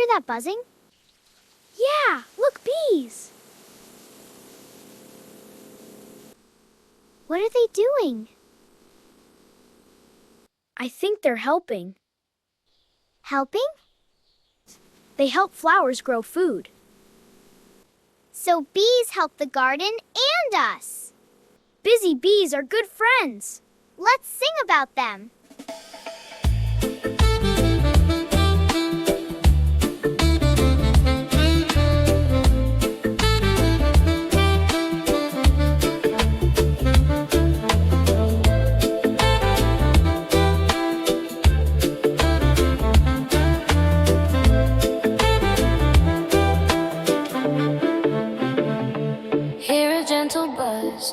hear that buzzing? Yeah, look, bees. What are they doing? I think they're helping. Helping? They help flowers grow food. So bees help the garden and us. Busy bees are good friends. Let's sing about them.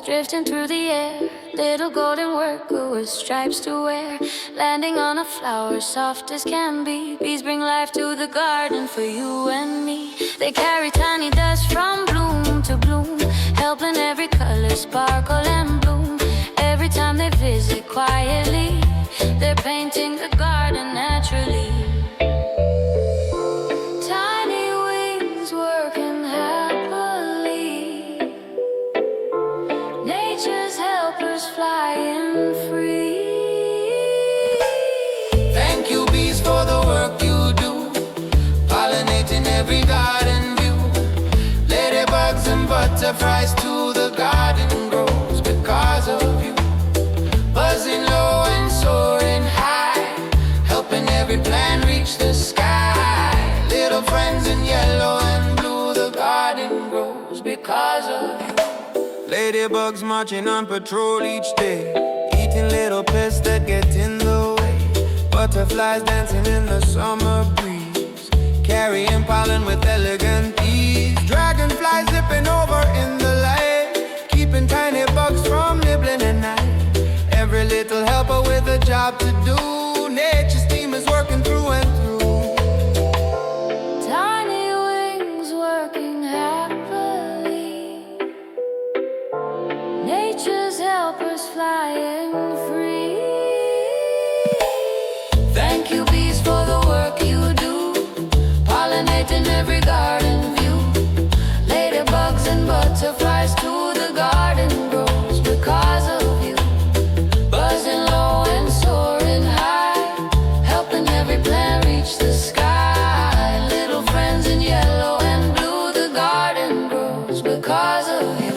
Drifting through the air, little golden worker with stripes to wear, landing on a flower soft as can be. Bees bring life to the garden for you and me. They carry tiny dust from bloom to bloom, helping every color sparkle and bloom. Every time they visit quietly, they're painting the garden naturally. Flying free. Thank you, bees, for the work you do, pollinating every garden view. Ladybugs and butterflies to the garden grows because of you. Buzzing low and soaring high, helping every plant reach the sky. Little friends in yellow and blue, the garden grows because of you. Ladybugs marching on patrol each day, eating little pests that get in the way. Butterflies dancing in the summer breeze, carrying pollen with elegant ease. Dragonflies zipping over in the light, keeping tiny bugs from nibbling at night. Every little helper with a job to do, nature's team is working through and through. Tiny wings working happily, nature's helpers flying free. Thank you, bees, for the work you do, pollinating every garden view. Ladybugs and butterflies to the garden grows because of you. Buzzing low and soaring high, helping every plant reach the sky. Little friends in yellow and blue, the garden grows because of you.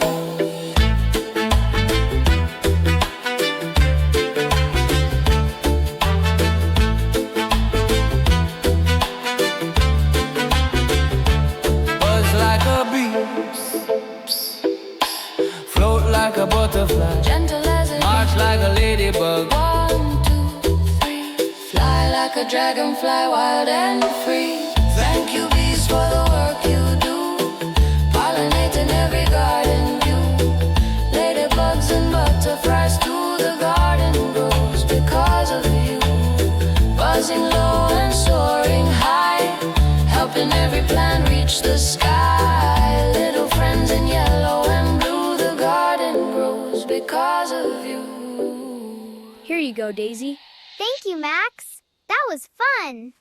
Float like a butterfly, Gentle as a march like a ladybug. 1, 2, 3. Fly like a dragonfly, wild and free. Thank you, bees, for the work you do, pollinating every garden view. Ladybugs and butterflies to the garden grows because of you. Buzzing low and soaring high, helping every plant reach the sky. Little friends in yellow and blue, the garden grows because of you. Here you go, Daisy. Thank you, Max. That was fun.